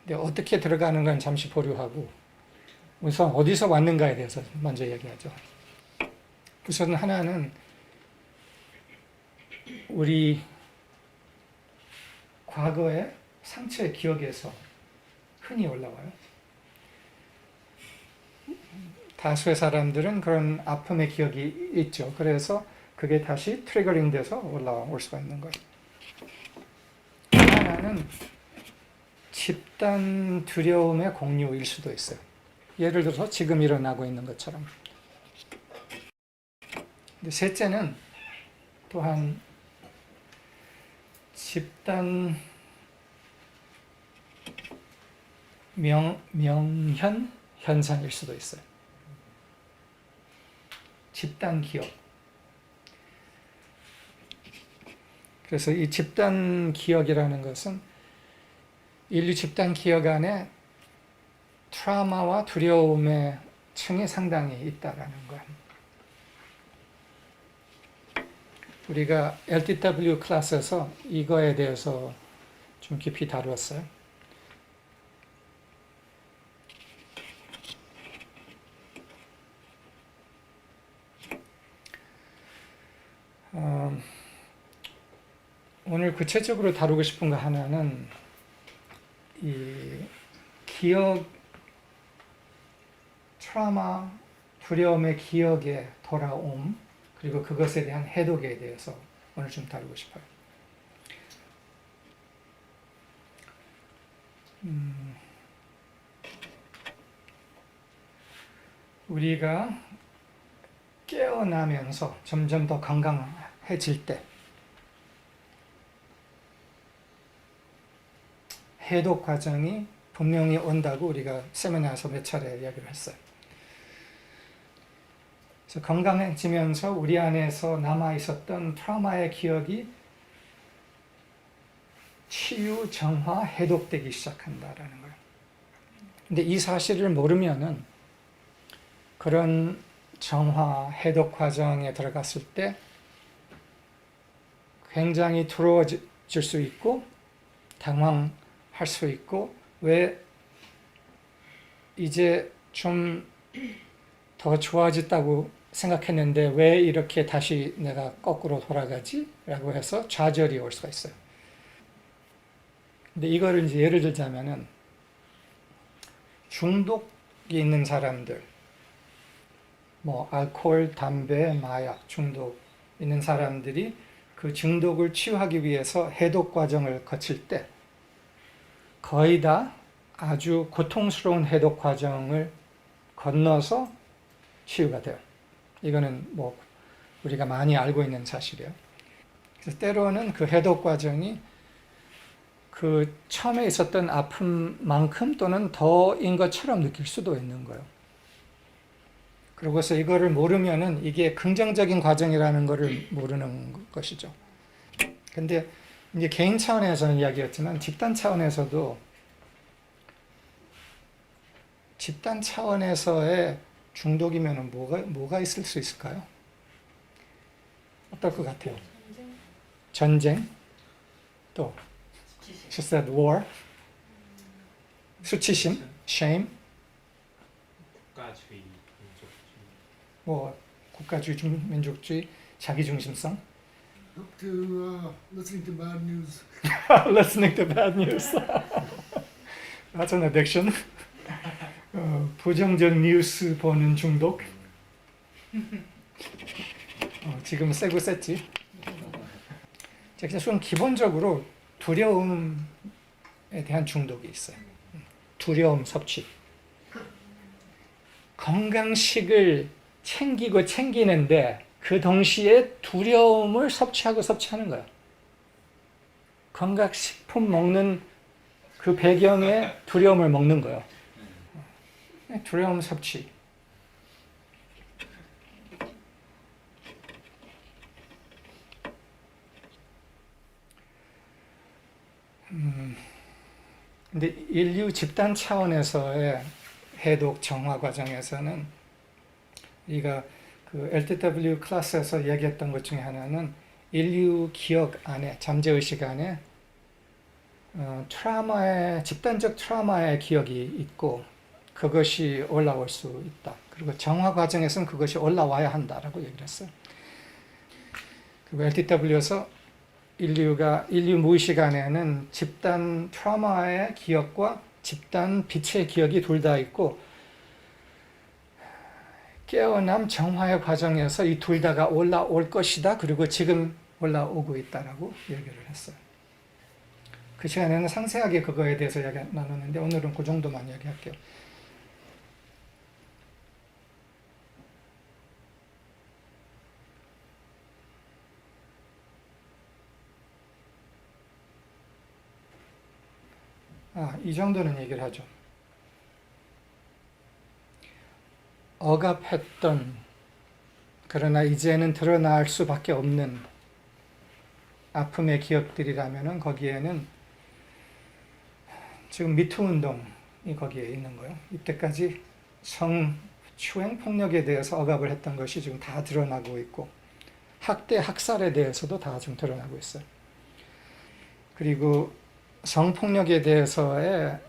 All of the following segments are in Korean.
근데 어떻게 들어가는 건 잠시 보류하고 우선 어디서 왔는가에 대해서 먼저 얘기하죠. 우선 하나는 우리 과거의 상처의 기억에서 흔히 올라와요. 다수의 사람들은 그런 아픔의 기억이 있죠. 그래서 그게 다시 트리거링 돼서 올라올 수가 있는 거예요. 하나는 집단 두려움의 공유일 수도 있어요. 예를 들어서 지금 일어나고 있는 것처럼. 근데 셋째는 또한 집단 명현 현상일 수도 있어요. 집단 기억. 그래서 이 집단 기억이라는 것은 인류 집단 기억 안에 트라우마와 두려움의 층이 상당히 있다라는 거예요. 우리가 LTW 클래스에서 이거에 대해서 좀 깊이 다루었어요. 오늘 구체적으로 다루고 싶은 거 하나는 이 기억, 트라우마, 두려움의 기억의 돌아옴, 그리고 그것에 대한 해독에 대해서 오늘 좀 다루고 싶어요. 우리가 깨어나면서 점점 더 건강해질 때 해독 과정이 분명히 온다고 우리가 세미나에서 몇 차례 이야기를 했어요. 그래서 건강해지면서 우리 안에서 남아있었던 트라우마의 기억이 치유, 정화, 해독되기 시작한다라는 거예요. 근데 이 사실을 모르면은 그런 정화, 해독 과정에 들어갔을 때 굉장히 두려워질 수 있고 당황할 수 있고 왜 이제 좀 더 좋아졌다고 생각했는데 왜 이렇게 다시 내가 거꾸로 돌아가지? 라고 해서 좌절이 올 수가 있어요. 근데 이거를 이제 예를 들자면은 중독이 있는 사람들, 뭐 알코올, 담배, 마약 중독 있는 사람들이 그 중독을 치유하기 위해서 해독 과정을 거칠 때 거의 다 아주 고통스러운 해독 과정을 건너서 치유가 돼요. 이거는 뭐 우리가 많이 알고 있는 사실이에요. 그래서 때로는 그 해독 과정이 그 처음에 있었던 아픔만큼 또는 더인 것처럼 느낄 수도 있는 거예요. 그러고서 이거를 모르면은 이게 긍정적인 과정이라는 것을 모르는 것이죠. 근데 이제 개인 차원에서는 이야기였지만 집단 차원에서도 집단 차원에서의 중독이면은 뭐가 있을 수 있을까요? 어떨 것 같아요? 전쟁. 또 she said war. 수치심, shame. 국가주의, 민족주의. 뭐 국가주의, 민족주의, 자기중심성. Up to listening to bad news. Listening to bad news. That's an addiction. 부정적 뉴스 보는 중독. 지금 세고 셌지. 좀 기본적으로 두려움에 대한 중독이 있어요. 두려움 섭취. 건강식을 챙기고 챙기는데 그 동시에 두려움을 섭취하는 거야. 건강식품 먹는 그 배경에 두려움을 먹는 거예요. 두려움 섭취. 근데 인류 집단 차원에서의 해독 정화 과정에서는 우리가 그 LTW 클래스에서 얘기했던 것 중에 하나는 인류 기억 안에, 잠재의식 안에 집단적 트라우마의 기억이 있고 그것이 올라올 수 있다. 그리고 정화 과정에서는 그것이 올라와야 한다라고 얘기를 했어요. 그리고 LTW에서 인류 무의식 안에는 집단 트라우마의 기억과 집단 빛의 기억이 둘 다 있고 깨어남 정화의 과정에서 이 둘 다가 올라올 것이다. 그리고 지금 올라오고 있다라고 얘기를 했어요. 그 시간에는 상세하게 그거에 대해서 이야기 나눴는데 오늘은 그 정도만 이야기할게요. 이 정도는 얘기를 하죠. 억압했던 그러나 이제는 드러날 수밖에 없는 아픔의 기억들이라면은 거기에는 지금 미투 운동이 거기에 있는 거예요. 이때까지 성추행 폭력에 대해서 억압을 했던 것이 지금 다 드러나고 있고 학대 학살에 대해서도 다 지금 드러나고 있어요. 그리고 성폭력에 대해서의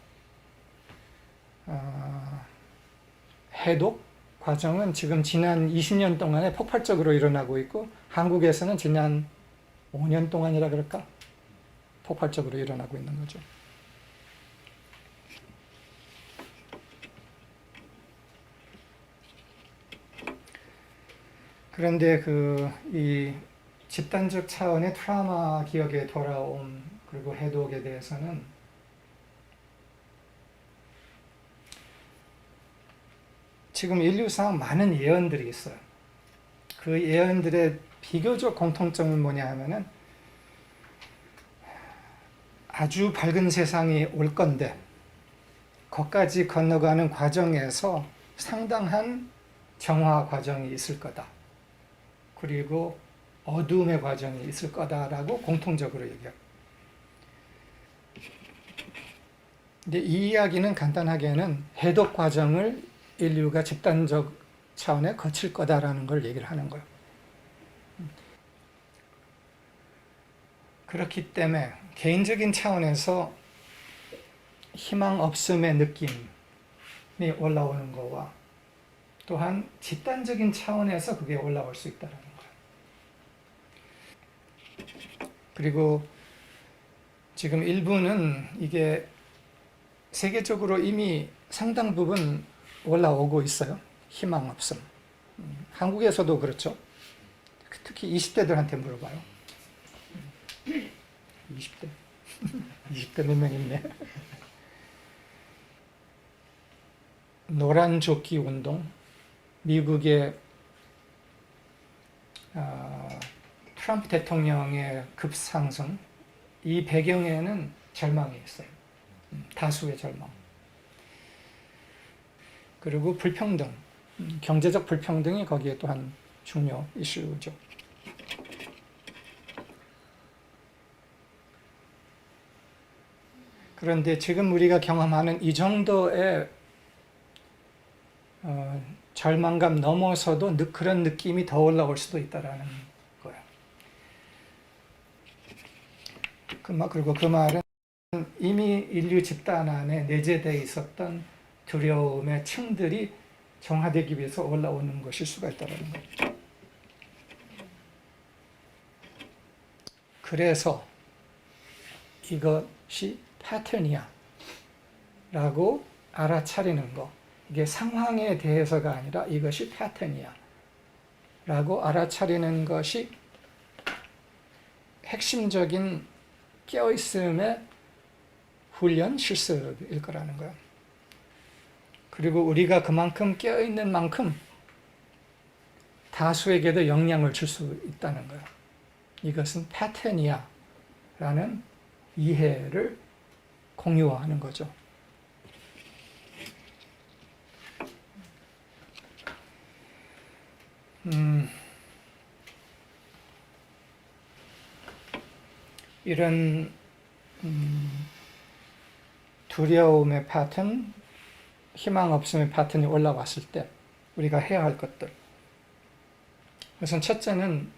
해독 과정은 지금 지난 20년 동안에 폭발적으로 일어나고 있고 한국에서는 지난 5년 동안이라 그럴까? 폭발적으로 일어나고 있는 거죠. 그런데 이 집단적 차원의 트라우마 기억의 돌아옴 그리고 해독에 대해서는 지금 인류상 많은 예언들이 있어요. 그 예언들의 비교적 공통점은 뭐냐 하면은 아주 밝은 세상이 올 건데 거기까지 건너가는 과정에서 상당한 정화 과정이 있을 거다. 그리고 어두움의 과정이 있을 거다라고 공통적으로 얘기해요. 근데 이 이야기는 간단하게는 해독 과정을 인류가 집단적 차원에 거칠 거다라는 걸 얘기를 하는 거예요. 그렇기 때문에 개인적인 차원에서 희망 없음의 느낌이 올라오는 거와 또한 집단적인 차원에서 그게 올라올 수 있다는 거예요. 그리고 지금 일부는 이게 세계적으로 이미 상당 부분 올라오고 있어요. 희망 없음. 한국에서도 그렇죠. 특히 20대들한테 물어봐요. 20대. 20대 몇 명 있네. 노란 조끼 운동, 미국의 트럼프 대통령의 급상승, 이 배경에는 절망이 있어요. 다수의 절망. 그리고 불평등, 경제적 불평등이 거기에 또한 중요 이슈죠. 그런데 지금 우리가 경험하는 이 정도의 절망감 넘어서도 그런 느낌이 더 올라올 수도 있다라는 거예요. 그리고 그 말은 이미 인류 집단 안에 내재되어 있었던 두려움의 층들이 정화되기 위해서 올라오는 것일 수가 있다는 거예요. 그래서 이것이 패턴이야 라고 알아차리는 거, 이게 상황에 대해서가 아니라 이것이 패턴이야 라고 알아차리는 것이 핵심적인 깨어있음의 훈련, 실습일 거라는 거예요. 그리고 우리가 그만큼 깨어있는 만큼 다수에게도 영향을 줄 수 있다는 거예요. 이것은 패턴이야 라는 이해를 공유하는 거죠. 이런 두려움의 패턴, 희망 없음의 패턴이 올라왔을 때 우리가 해야 할 것들. 우선 첫째는